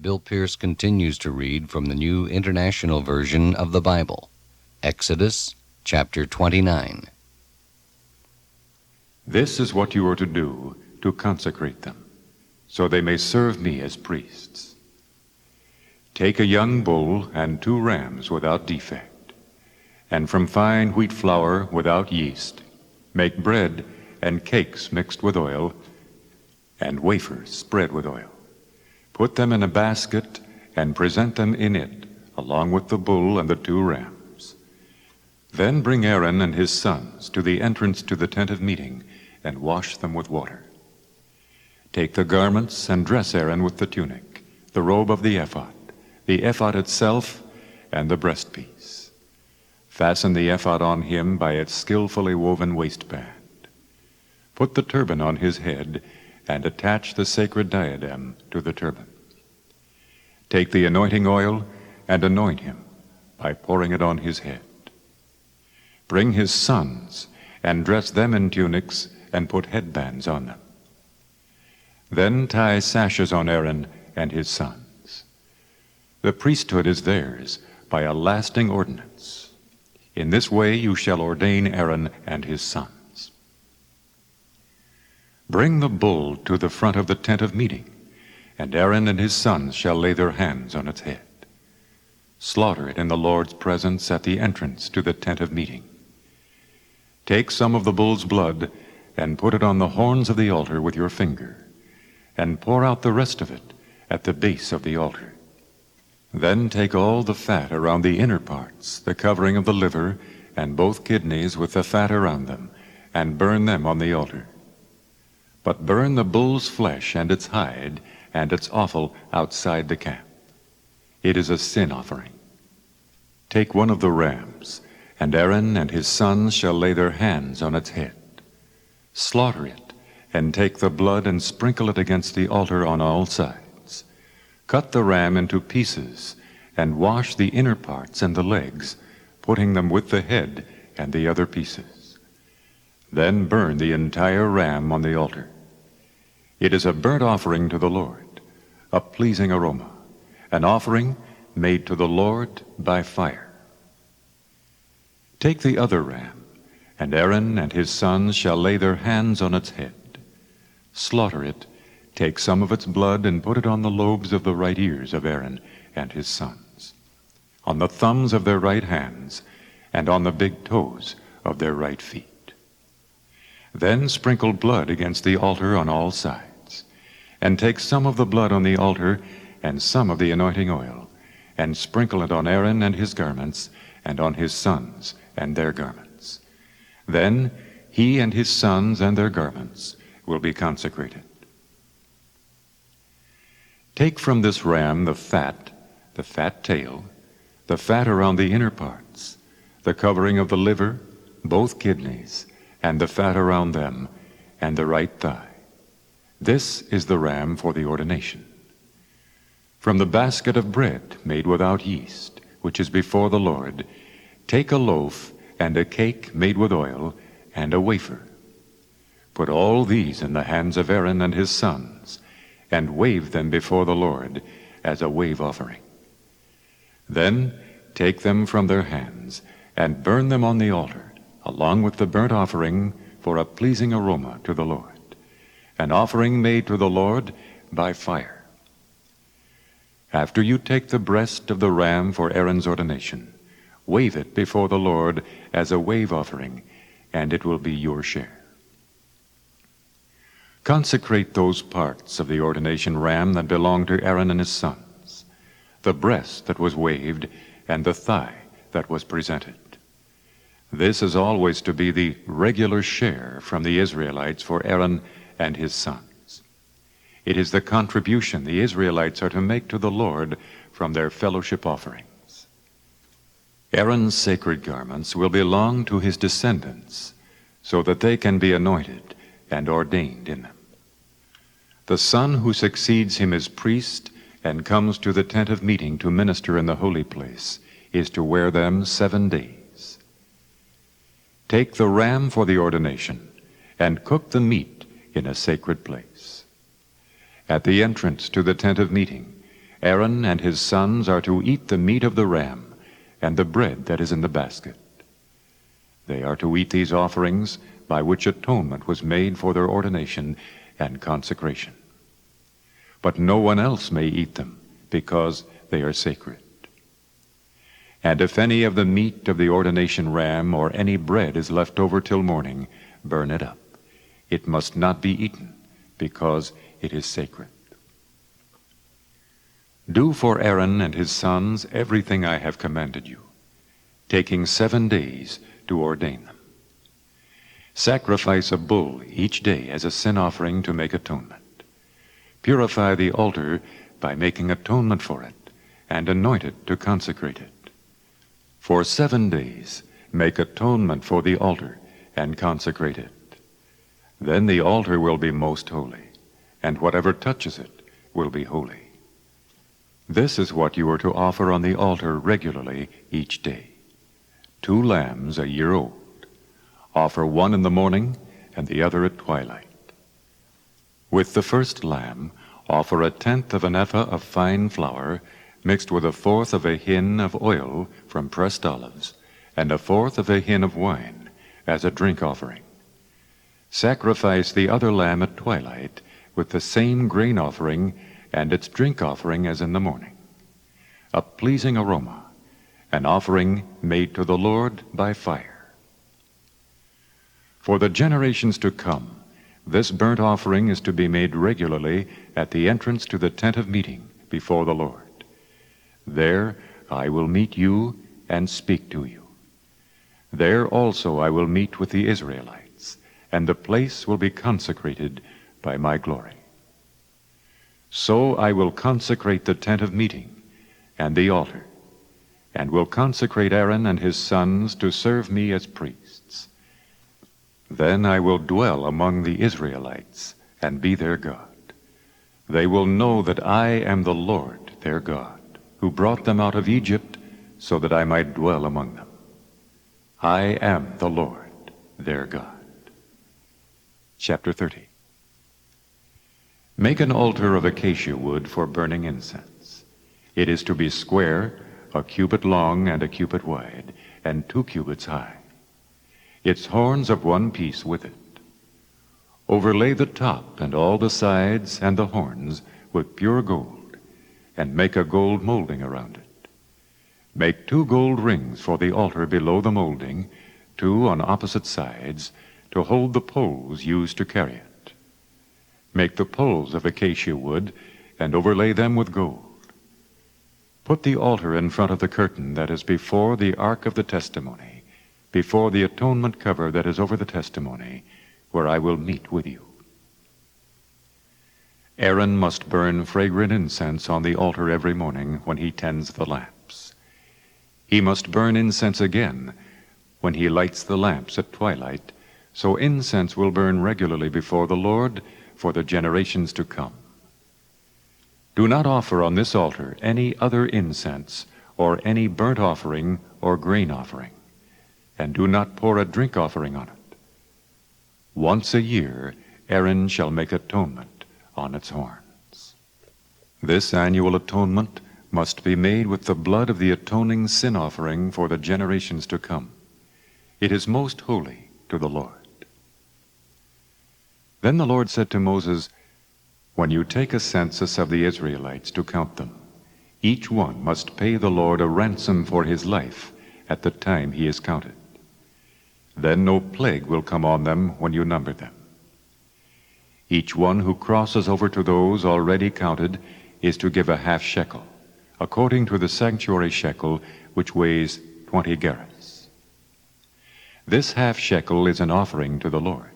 Bill Pearce continues to read from the New International Version of the Bible, Exodus chapter 29. This is what you are to do to consecrate them, so they may serve me as priests. Take a young bull and 2 rams without defect, and from fine wheat flour without yeast, make bread and cakes mixed with oil, and wafers spread with oil. Put them in a basket and present them in it, along with the bull and the 2 rams. Then bring Aaron and his sons to the entrance to the tent of meeting, and wash them with water. Take the garments and dress Aaron with the tunic, the robe of the ephod itself, and the breastpiece. Fasten the ephod on him by its skillfully woven waistband. Put the turban on his head, and attach the sacred diadem to the turban. Take the anointing oil and anoint him by pouring it on his head. Bring his sons and dress them in tunics and put headbands on them. Then tie sashes on Aaron and his sons. The priesthood is theirs by a lasting ordinance. In this way you shall ordain Aaron and his sons. Bring the bull to the front of the tent of meeting, and Aaron and his sons shall lay their hands on its head. Slaughter it in the Lord's presence at the entrance to the tent of meeting. Take some of the bull's blood and put it on the horns of the altar with your finger, and pour out the rest of it at the base of the altar. Then take all the fat around the inner parts, the covering of the liver, and both kidneys with the fat around them, and burn them on the altar. But burn the bull's flesh and its hide and its offal outside the camp. It is a sin offering. Take one of the rams, and Aaron and his sons shall lay their hands on its head. Slaughter it, and take the blood and sprinkle it against the altar on all sides. Cut the ram into pieces, and wash the inner parts and the legs, putting them with the head and the other pieces. Then burn the entire ram on the altar. It is a burnt offering to the Lord, a pleasing aroma, an offering made to the Lord by fire. Take the other ram, and Aaron and his sons shall lay their hands on its head. Slaughter it. Take some of its blood and put it on the lobes of the right ears of Aaron and his sons, on the thumbs of their right hands, and on the big toes of their right feet. Then sprinkle blood against the altar on all sides, and take some of the blood on the altar and some of the anointing oil, and sprinkle it on Aaron and his garments, and on his sons and their garments. Then he and his sons and their garments will be consecrated. Take from this ram the fat tail, the fat around the inner parts, the covering of the liver, both kidneys, and the fat around them, and the right thigh. This is the ram for the ordination. From the basket of bread made without yeast, which is before the Lord, take a loaf and a cake made with oil, and a wafer. Put all these in the hands of Aaron and his sons, and wave them before the Lord as a wave offering. Then take them from their hands, and burn them on the altar, along with the burnt offering for a pleasing aroma to the Lord, an offering made to the Lord by fire. After you take the breast of the ram for Aaron's ordination, wave it before the Lord as a wave offering, and it will be your share. Consecrate those parts of the ordination ram that belong to Aaron and his sons, the breast that was waved, and the thigh that was presented. This is always to be the regular share from the Israelites for Aaron and his sons. It is the contribution the Israelites are to make to the Lord from their fellowship offerings. Aaron's sacred garments will belong to his descendants, so that they can be anointed and ordained in them. The son who succeeds him as priest and comes to the tent of meeting to minister in the holy place is to wear them 7 days. Take the ram for the ordination and cook the meat in a sacred place. At the entrance to the tent of meeting, Aaron and his sons are to eat the meat of the ram and the bread that is in the basket. They are to eat these offerings by which atonement was made for their ordination and consecration. But no one else may eat them, because they are sacred. And if any of the meat of the ordination ram or any bread is left over till morning, burn it up. It must not be eaten, because it is sacred. Do for Aaron and his sons everything I have commanded you, taking 7 days to ordain them. Sacrifice a bull each day as a sin offering to make atonement. Purify the altar by making atonement for it, and anoint it to consecrate it. For 7 days make atonement for the altar and consecrate it. Then the altar will be most holy, and whatever touches it will be holy. This is what you are to offer on the altar regularly each day: 2 lambs a year old. Offer one in the morning and the other at twilight. With the first lamb, offer 1/10 of an ephah of fine flour, mixed with 1/4 of a hin of oil from pressed olives, and 1/4 of a hin of wine, as a drink offering. Sacrifice the other lamb at twilight, with the same grain offering and its drink offering as in the morning, a pleasing aroma, an offering made to the Lord by fire. For the generations to come, this burnt offering is to be made regularly at the entrance to the tent of meeting before the Lord. There I will meet you and speak to you. There also I will meet with the Israelites, and the place will be consecrated by my glory. So I will consecrate the tent of meeting and the altar, and will consecrate Aaron and his sons to serve me as priests. Then I will dwell among the Israelites and be their God. They will know that I am the Lord their God, who brought them out of Egypt so that I might dwell among them. I am the Lord their God. Chapter 30. Make an altar of acacia wood for burning incense. It is to be square, 1 cubit long and 1 cubit wide, and 2 cubits high. Its horns of 1 piece with it. Overlay the top and all the sides and the horns with pure gold, and make a gold molding around it. Make 2 gold rings for the altar below the molding, 2 on opposite sides, to hold the poles used to carry it. Make the poles of acacia wood, and overlay them with gold. Put the altar in front of the curtain that is before the ark of the testimony, before the atonement cover that is over the testimony, where I will meet with you. Aaron must burn fragrant incense on the altar every morning when he tends the lamps. He must burn incense again when he lights the lamps at twilight, so incense will burn regularly before the Lord for the generations to come. Do not offer on this altar any other incense or any burnt offering or grain offering, and do not pour a drink offering on it. Once a year Aaron shall make atonement on its horns. This annual atonement must be made with the blood of the atoning sin offering for the generations to come. It is most holy to the Lord. Then the Lord said to Moses, "When you take a census of the Israelites to count them, each one must pay the Lord a ransom for his life at the time he is counted. Then no plague will come on them when you number them. Each one who crosses over to those already counted is to give a half shekel, according to the sanctuary shekel, which weighs 20 gerahs. This half shekel is an offering to the Lord.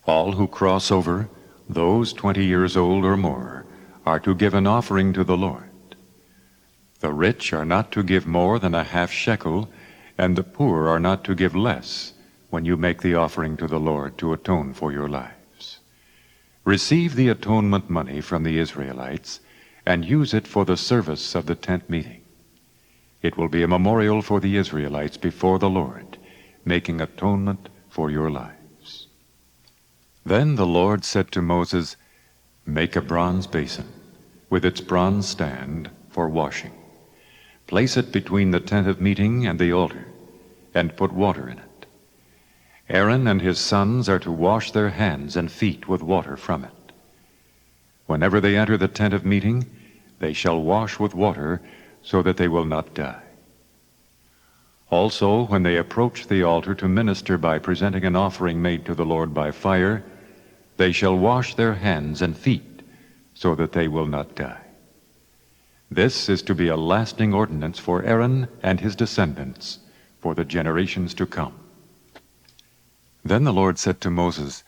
All who cross over, those 20 years old or more, are to give an offering to the Lord. The rich are not to give more than a half shekel, and the poor are not to give less when you make the offering to the Lord to atone for your lives. Receive the atonement money from the Israelites and use it for the service of the tent meeting. It will be a memorial for the Israelites before the Lord, making atonement for your lives." Then the Lord said to Moses, "Make a bronze basin, with its bronze stand for washing. Place it between the tent of meeting and the altar, and put water in it. Aaron and his sons are to wash their hands and feet with water from it. Whenever they enter the tent of meeting, they shall wash with water, so that they will not die. Also, when they approach the altar to minister by presenting an offering made to the Lord by fire, they shall wash their hands and feet, so that they will not die. This is to be a lasting ordinance for Aaron and his descendants for the generations to come. Then the Lord said to Moses,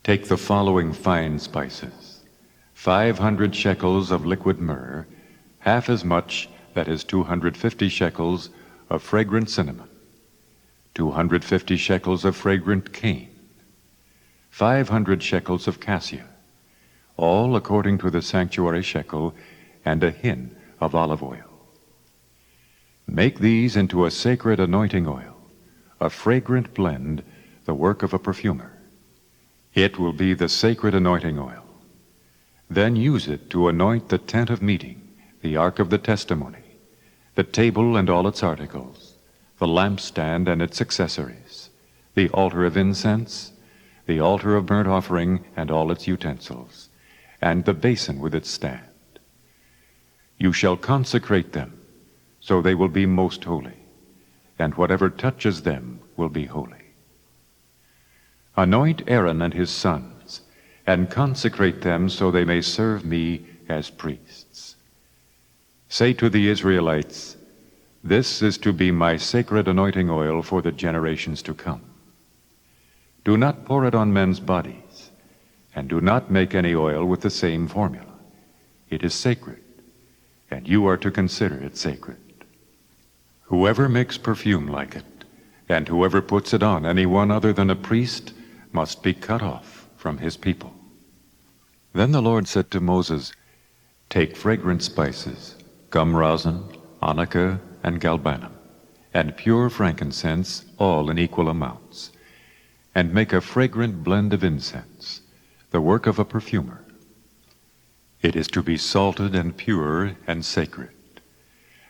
"Take the following fine spices: 500 shekels of liquid myrrh, half as much, that is 250 shekels, of fragrant cinnamon, 250 shekels of fragrant cane, 500 shekels of cassia, all according to the sanctuary shekel, and a hin of olive oil. Make these into a sacred anointing oil, a fragrant blend, the work of a perfumer. It will be the sacred anointing oil. Then use it to anoint the tent of meeting, the ark of the testimony, the table and all its articles, the lampstand and its accessories, the altar of incense, the altar of burnt offering and all its utensils, and the basin with its stand. You shall consecrate them, so they will be most holy, and whatever touches them will be holy. Anoint Aaron and his sons, and consecrate them so they may serve me as priests. Say to the Israelites, this is to be my sacred anointing oil for the generations to come. Do not pour it on men's bodies, and do not make any oil with the same formula. It is sacred, and you are to consider it sacred. Whoever makes perfume like it, and whoever puts it on anyone other than a priest, must be cut off from his people." Then the Lord said to Moses, "Take fragrant spices, gum rosin, onycha, and galbanum, and pure frankincense, all in equal amounts, and make a fragrant blend of incense, the work of a perfumer. It is to be salted and pure and sacred.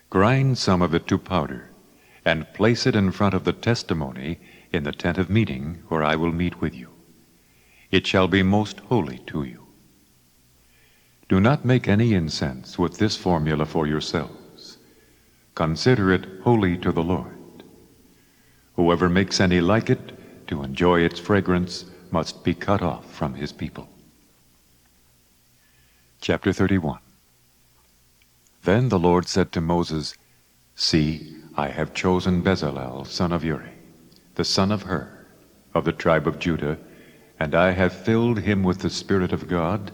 Grind some of it to powder, and place it in front of the testimony in the tent of meeting where I will meet with you. It shall be most holy to you. Do not make any incense with this formula for yourselves. Consider it holy to the Lord. Whoever makes any like it to enjoy its fragrance must be cut off from his people." Chapter 31. Then the Lord said to Moses, "See, I have chosen Bezalel, son of Uri, the son of Hur, of the tribe of Judah, and I have filled him with the Spirit of God,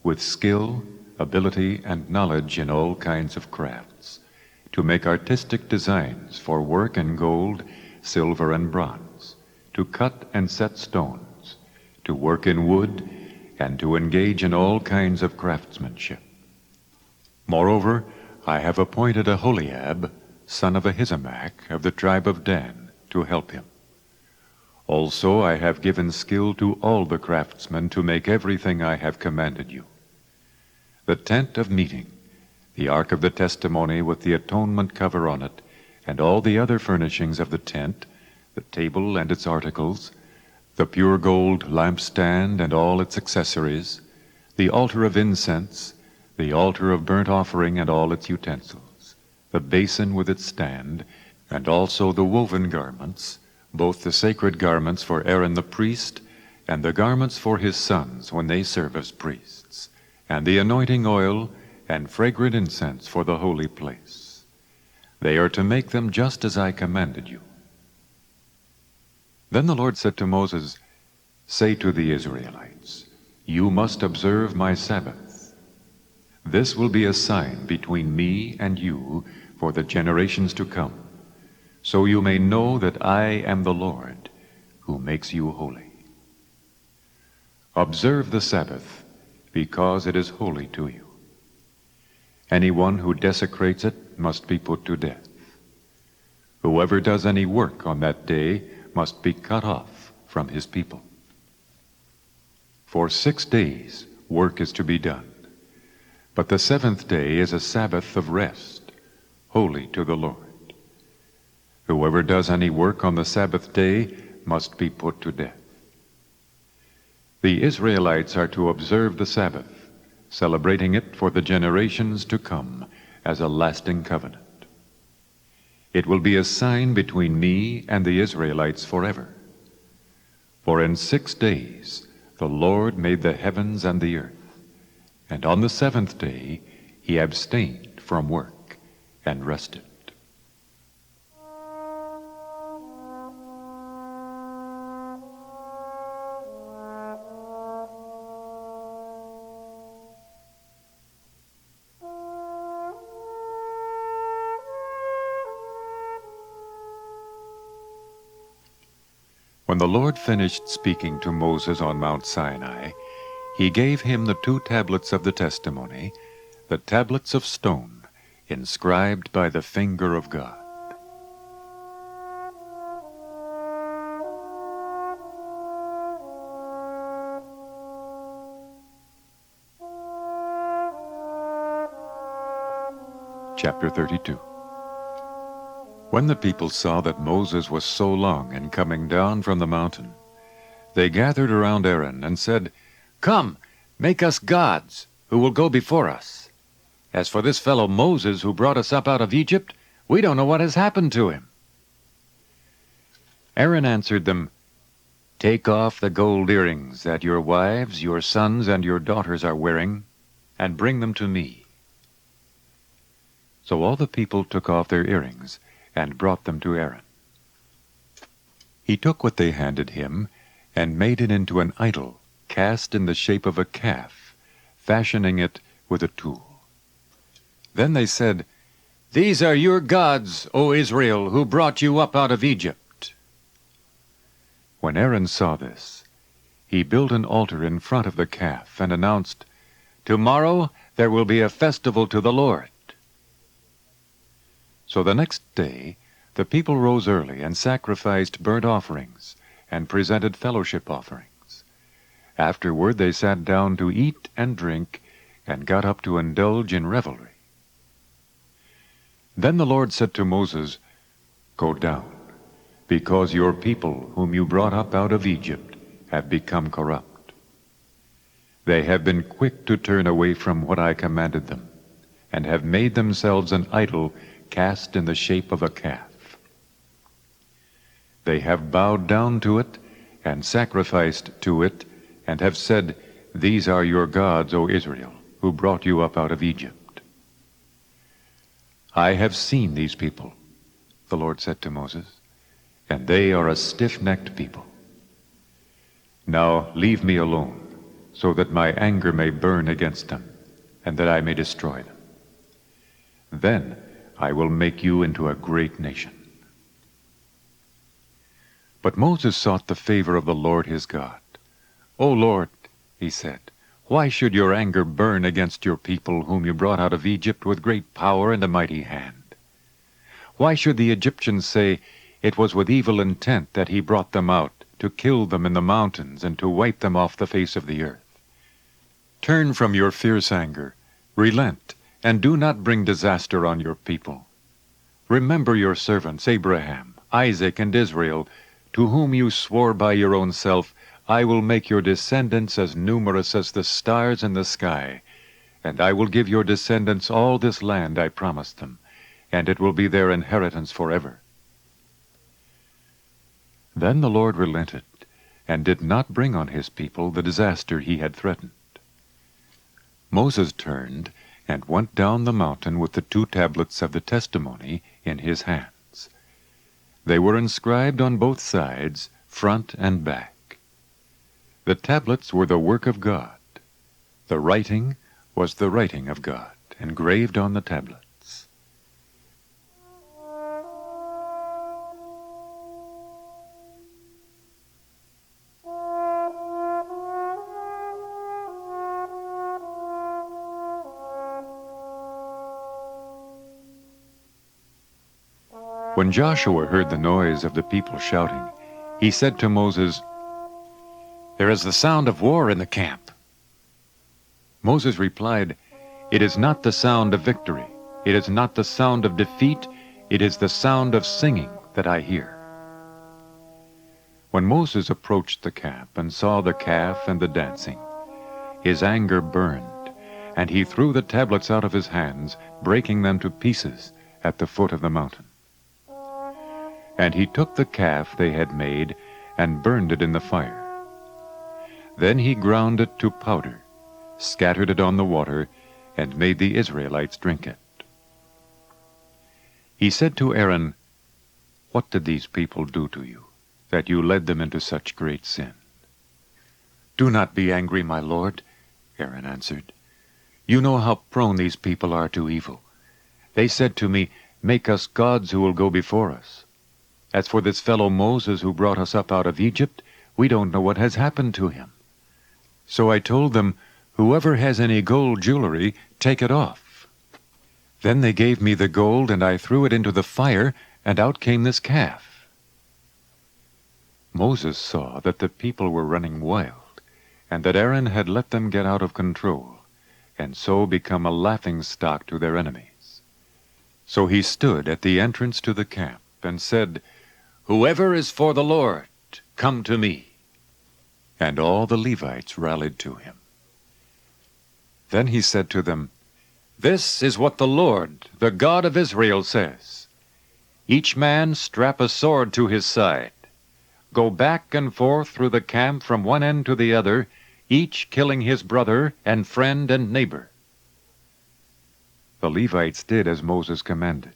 with skill, ability, and knowledge in all kinds of crafts, to make artistic designs for work in gold, silver, and bronze, to cut and set stones, to work in wood, and to engage in all kinds of craftsmanship. Moreover, I have appointed Aholiab, son of Ahisamach, of the tribe of Dan, to help him. Also I have given skill to all the craftsmen to make everything I have commanded you. The tent of meeting, the ark of the testimony with the atonement cover on it, and all the other furnishings of the tent, the table and its articles, the pure gold lampstand and all its accessories, the altar of incense, the altar of burnt offering and all its utensils, the basin with its stand, and also the woven garments, both the sacred garments for Aaron the priest, and the garments for his sons when they serve as priests, and the anointing oil and fragrant incense for the holy place. They are to make them just as I commanded you." Then the Lord said to Moses, "Say to the Israelites, you must observe my Sabbath. This will be a sign between me and you for the generations to come, so you may know that I am the Lord who makes you holy. Observe the Sabbath, because it is holy to you. Anyone who desecrates it must be put to death. Whoever does any work on that day must be cut off from his people. For 6 days work is to be done. But the seventh day is a Sabbath of rest, holy to the Lord. Whoever does any work on the Sabbath day must be put to death. The Israelites are to observe the Sabbath, celebrating it for the generations to come as a lasting covenant. It will be a sign between me and the Israelites forever. For in 6 days the Lord made the heavens and the earth, and on the seventh day he abstained from work and rested. When the Lord finished speaking to Moses on Mount Sinai, he gave him the 2 tablets of the testimony, the tablets of stone, inscribed by the finger of God. Chapter 32. When the people saw that Moses was so long in coming down from the mountain, they gathered around Aaron and said, "Come, make us gods, who will go before us. As for this fellow Moses who brought us up out of Egypt, we don't know what has happened to him." Aaron answered them, "Take off the gold earrings that your wives, your sons, and your daughters are wearing, and bring them to me." So all the people took off their earrings and brought them to Aaron. He took what they handed him and made it into an idol cast in the shape of a calf, fashioning it with a tool. Then they said, "These are your gods, O Israel, who brought you up out of Egypt." When Aaron saw this, he built an altar in front of the calf and announced, "Tomorrow there will be a festival to the Lord." So the next day the people rose early and sacrificed burnt offerings and presented fellowship offerings. Afterward they sat down to eat and drink and got up to indulge in revelry. Then the Lord said to Moses, "Go down, because your people whom you brought up out of Egypt have become corrupt. They have been quick to turn away from what I commanded them, and have made themselves an idol cast in the shape of a calf. They have bowed down to it and sacrificed to it, and have said, 'These are your gods, O Israel, who brought you up out of Egypt.' I have seen these people," the Lord said to Moses, "and they are a stiff-necked people. Now leave me alone, so that my anger may burn against them, and that I may destroy them. Then I will make you into a great nation." But Moses sought the favor of the Lord his God. "O Lord," he said, "why should your anger burn against your people whom you brought out of Egypt with great power and a mighty hand? Why should the Egyptians say, 'It was with evil intent that he brought them out, to kill them in the mountains and to wipe them off the face of the earth'? Turn from your fierce anger, relent, and do not bring disaster on your people. Remember your servants Abraham, Isaac, and Israel, to whom you swore by your own self, 'I will make your descendants as numerous as the stars in the sky, and I will give your descendants all this land I promised them, and it will be their inheritance forever.' Then the Lord relented, and did not bring on his people the disaster he had threatened. Moses turned and went down the mountain with the 2 tablets of the testimony in his hands. They were inscribed on both sides, front and back. The tablets were the work of God. The writing was the writing of God, engraved on the tablets. When Joshua heard the noise of the people shouting, he said to Moses, "There is the sound of war in the camp." Moses replied, It is not the sound of victory. It is not the sound of defeat. It is the sound of singing that I hear." When Moses approached the camp and saw the calf and the dancing, his anger burned, and he threw the tablets out of his hands, breaking them to pieces at the foot of the mountain. And he took the calf they had made and burned it in the fire. Then he ground it to powder, scattered it on the water, and made the Israelites drink it. He said to Aaron, "What did these people do to you, that you led them into such great sin?" "Do not be angry, my lord," Aaron answered. "You know how prone these people are to evil. They said to me, 'Make us gods who will go before us.' As for this fellow Moses who brought us up out of Egypt, we don't know what has happened to him. So I told them, 'Whoever has any gold jewelry, take it off.' Then they gave me the gold, and I threw it into the fire, and out came this calf." Moses saw that the people were running wild, and that Aaron had let them get out of control, and so become a laughingstock to their enemies. So he stood at the entrance to the camp and said, "Whoever is for the Lord, come to me." And all the Levites rallied to him. Then he said to them, "This is what the Lord, the God of Israel, says. Each man strap a sword to his side. Go back and forth through the camp from one end to the other, each killing his brother and friend and neighbor." The Levites did as Moses commanded.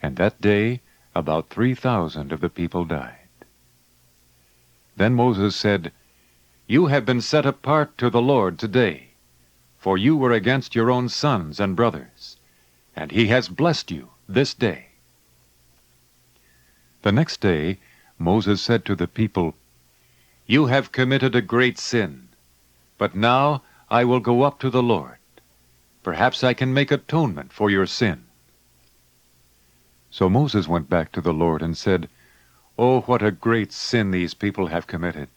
And that day about 3,000 of the people died. Then Moses said, "You have been set apart to the Lord today, for you were against your own sons and brothers, and he has blessed you this day." The next day Moses said to the people, "You have committed a great sin, but now I will go up to the Lord. Perhaps I can make atonement for your sin." So Moses went back to the Lord and said, "Oh, what a great sin these people have committed!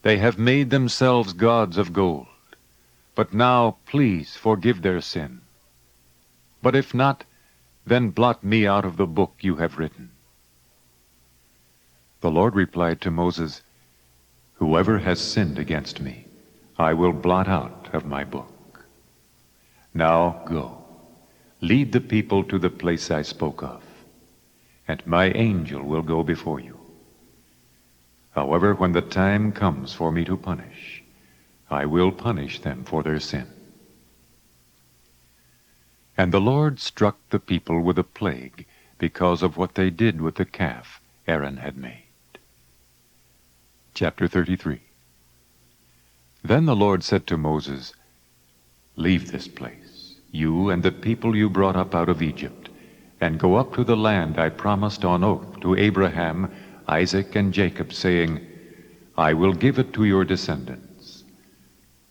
They have made themselves gods of gold. But now, please, forgive their sin. But if not, then blot me out of the book you have written." The Lord replied to Moses, "Whoever has sinned against me, I will blot out of my book. Now go, lead the people to the place I spoke of, and my angel will go before you. However, when the time comes for me to punish, I will punish them for their sin." And the Lord struck the people with a plague because of what they did with the calf Aaron had made. Chapter 33. Then the Lord said to Moses, "Leave this place, you and the people you brought up out of Egypt, and go up to the land I promised on oath to Abraham, Isaac, and Jacob, saying, 'I will give it to your descendants.'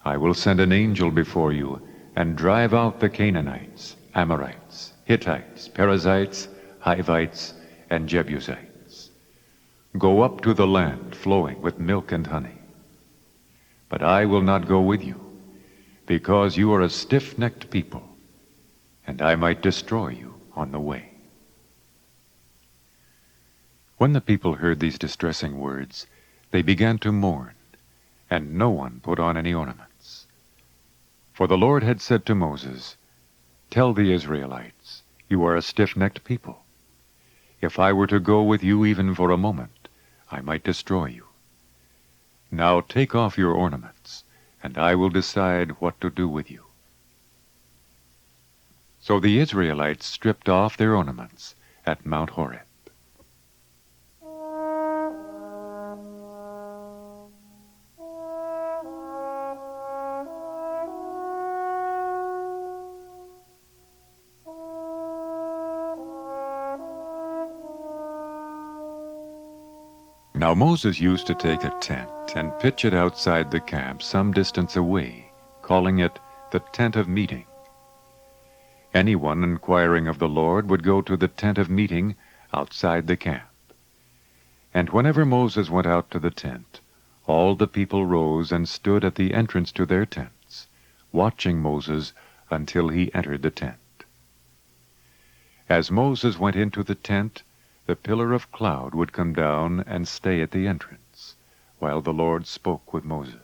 I will send an angel before you, and drive out the Canaanites, Amorites, Hittites, Perizzites, Hivites, and Jebusites. Go up to the land flowing with milk and honey. But I will not go with you, because you are a stiff-necked people, and I might destroy you on the way." When the people heard these distressing words, they began to mourn, and no one put on any ornaments. For the Lord had said to Moses, "Tell the Israelites, you are a stiff-necked people. If I were to go with you even for a moment, I might destroy you. Now take off your ornaments, and I will decide what to do with you." So the Israelites stripped off their ornaments at Mount Horeb. Now Moses used to take a tent and pitch it outside the camp some distance away, calling it the tent of meeting. Anyone inquiring of the Lord would go to the tent of meeting outside the camp. And whenever Moses went out to the tent, all the people rose and stood at the entrance to their tents, watching Moses until he entered the tent. As Moses went into the tent, the pillar of cloud would come down and stay at the entrance, while the Lord spoke with Moses.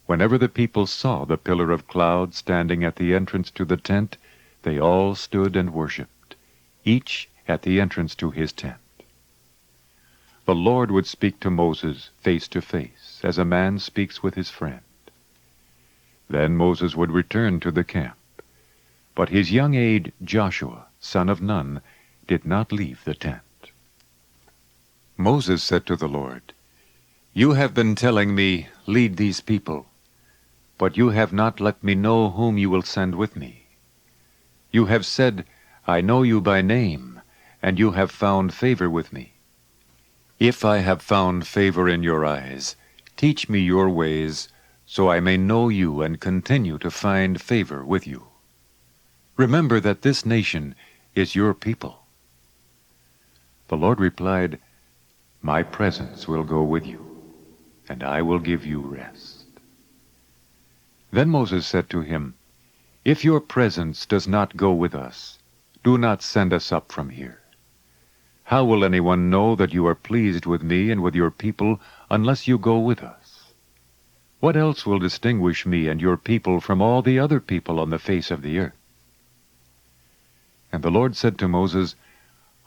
Whenever the people saw the pillar of cloud standing at the entrance to the tent, they all stood and worshipped, each at the entrance to his tent. The Lord would speak to Moses face to face, as a man speaks with his friend. Then Moses would return to the camp. But his young aide Joshua, son of Nun, did not leave the tent. Moses said to the Lord, "You have been telling me, 'Lead these people,' but you have not let me know whom you will send with me. You have said, 'I know you by name,' and you have found favor with me. If I have found favor in your eyes, teach me your ways, so I may know you and continue to find favor with you. Remember that this nation is your people." The Lord replied, "My presence will go with you, and I will give you rest." Then Moses said to him, "If your presence does not go with us, do not send us up from here. How will anyone know that you are pleased with me and with your people unless you go with us? What else will distinguish me and your people from all the other people on the face of the earth?" And the Lord said to Moses,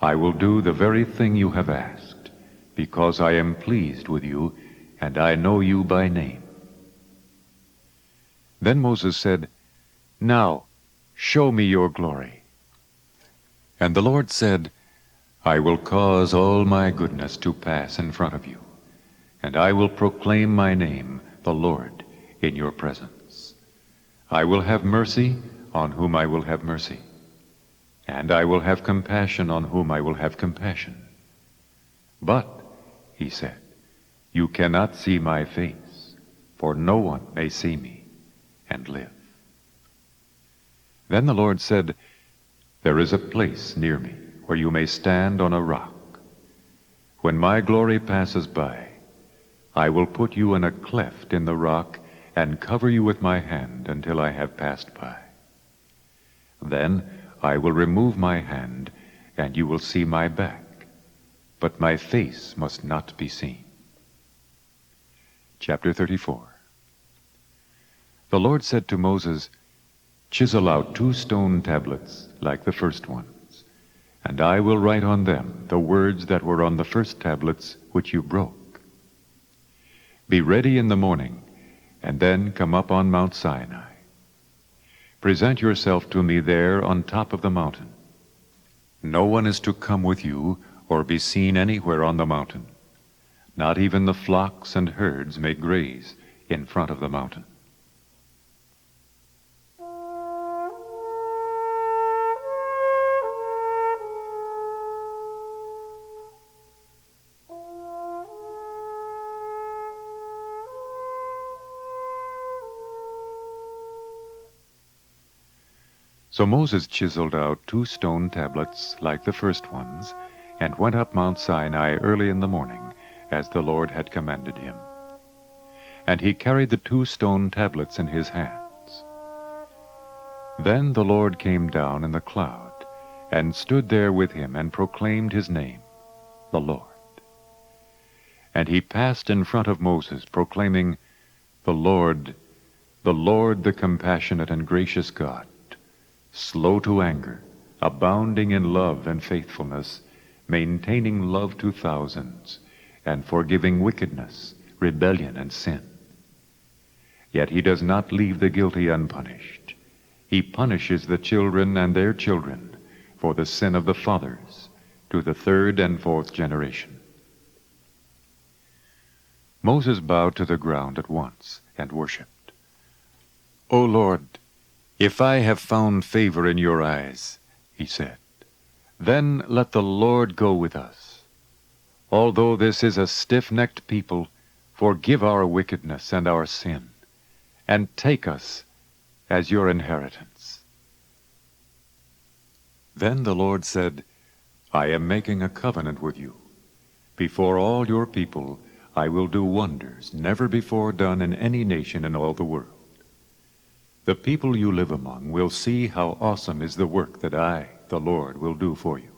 "I will do the very thing you have asked, because I am pleased with you, and I know you by name." Then Moses said, "Now, show me your glory." And the Lord said, "I will cause all my goodness to pass in front of you, and I will proclaim my name, the Lord, in your presence. I will have mercy on whom I will have mercy, and I will have compassion on whom I will have compassion. But," he said, "you cannot see my face, for no one may see me and live." Then the Lord said, "There is a place near me where you may stand on a rock. When my glory passes by, I will put you in a cleft in the rock and cover you with my hand until I have passed by. Then I will remove my hand, and you will see my back, but my face must not be seen." Chapter 34. The Lord said to Moses, "Chisel out 2 stone tablets like the first ones, and I will write on them the words that were on the first tablets which you broke. Be ready in the morning, and then come up on Mount Sinai. Present yourself to me there on top of the mountain. No one is to come with you or be seen anywhere on the mountain. Not even the flocks and herds may graze in front of the mountain." So Moses chiseled out 2 stone tablets like the first ones, and went up Mount Sinai early in the morning, as the Lord had commanded him. And he carried the 2 stone tablets in his hands. Then the Lord came down in the cloud, and stood there with him, and proclaimed his name, the Lord. And he passed in front of Moses, proclaiming, the Lord, the compassionate and gracious God, slow to anger, abounding in love and faithfulness, maintaining love to thousands, and forgiving wickedness, rebellion, and sin. Yet he does not leave the guilty unpunished. He punishes the children and their children for the sin of the fathers to the 3rd and 4th generation. Moses bowed to the ground at once and worshipped. "O Lord, if I have found favor in your eyes," he said, "then let the Lord go with us. Although this is a stiff-necked people, forgive our wickedness and our sin, and take us as your inheritance." Then the Lord said, "I am making a covenant with you. Before all your people I will do wonders never before done in any nation in all the world. The people you live among will see how awesome is the work that I, the Lord, will do for you.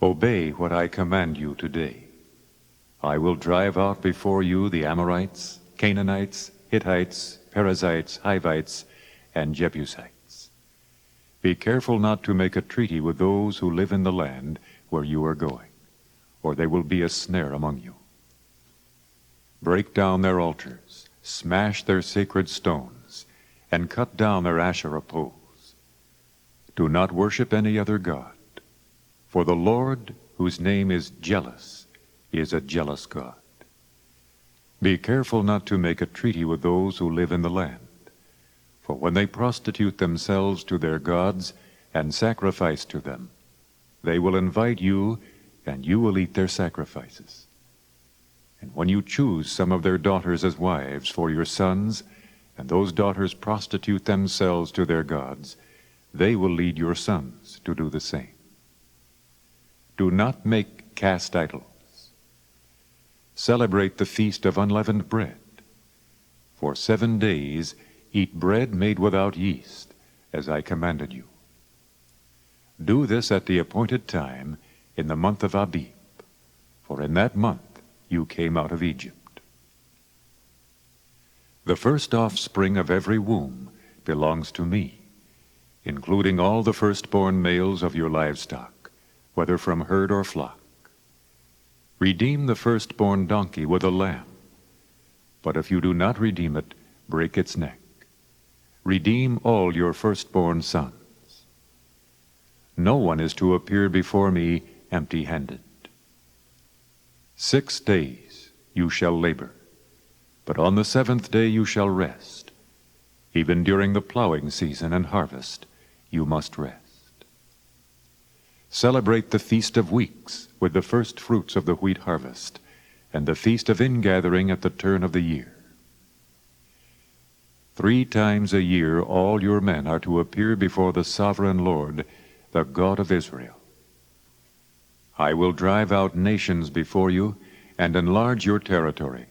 Obey what I command you today. I will drive out before you the Amorites, Canaanites, Hittites, Perizzites, Hivites, and Jebusites. Be careful not to make a treaty with those who live in the land where you are going, or they will be a snare among you. Break down their altars, smash their sacred stones, and cut down their Asherah poles. Do not worship any other god, for the Lord, whose name is jealous, is a jealous God. Be careful not to make a treaty with those who live in the land, for when they prostitute themselves to their gods and sacrifice to them, they will invite you, and you will eat their sacrifices. And when you choose some of their daughters as wives for your sons, and those daughters prostitute themselves to their gods, they will lead your sons to do the same. Do not make cast idols. Celebrate the feast of unleavened bread. For 7 days eat bread made without yeast, as I commanded you. Do this at the appointed time in the month of Abib, for in that month you came out of Egypt. The first offspring of every womb belongs to me, including all the firstborn males of your livestock, whether from herd or flock. Redeem the firstborn donkey with a lamb, but if you do not redeem it, break its neck. Redeem all your firstborn sons. No one is to appear before me empty-handed. 6 days you shall labor, but on the 7th day you shall rest. Even during the plowing season and harvest, you must rest. Celebrate the Feast of Weeks with the first fruits of the wheat harvest, and the Feast of Ingathering at the turn of the year. 3 times a year all your men are to appear before the sovereign Lord, the God of Israel. I will drive out nations before you and enlarge your territory,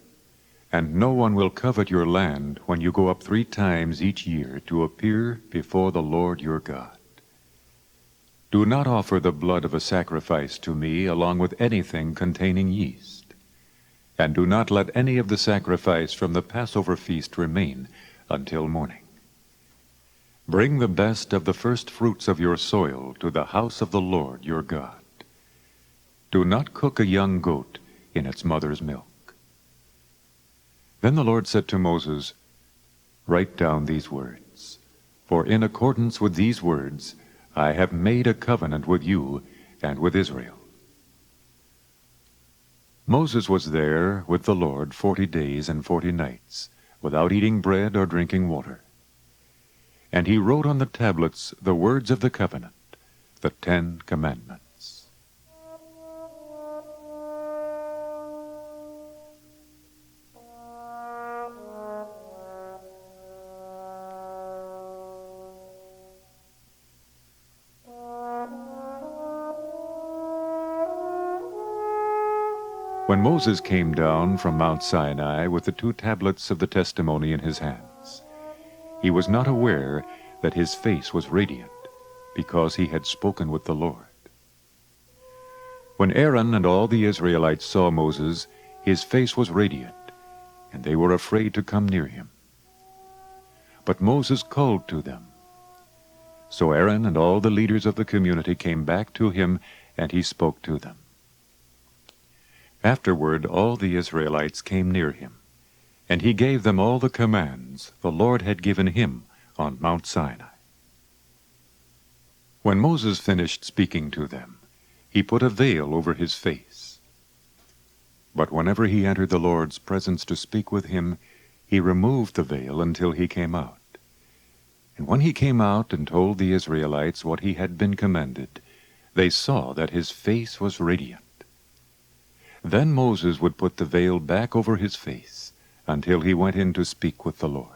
and no one will covet your land when you go up 3 times each year to appear before the Lord your God. Do not offer the blood of a sacrifice to me along with anything containing yeast, and do not let any of the sacrifice from the Passover feast remain until morning. Bring the best of the first fruits of your soil to the house of the Lord your God. Do not cook a young goat in its mother's milk. Then the Lord said to Moses, Write down these words, for in accordance with these words I have made a covenant with you and with Israel. Moses was there with the Lord 40 days and 40 nights, without eating bread or drinking water. And he wrote on the tablets the words of the covenant, the 10 Commandments. When Moses came down from Mount Sinai with the 2 tablets of the testimony in his hands, he was not aware that his face was radiant, because he had spoken with the Lord. When Aaron and all the Israelites saw Moses, his face was radiant, and they were afraid to come near him. But Moses called to them. So Aaron and all the leaders of the community came back to him, and he spoke to them. Afterward all the Israelites came near him, and he gave them all the commands the Lord had given him on Mount Sinai. When Moses finished speaking to them, he put a veil over his face. But whenever he entered the Lord's presence to speak with him, he removed the veil until he came out. And when he came out and told the Israelites what he had been commanded, they saw that his face was radiant. Then Moses would put the veil back over his face until he went in to speak with the Lord.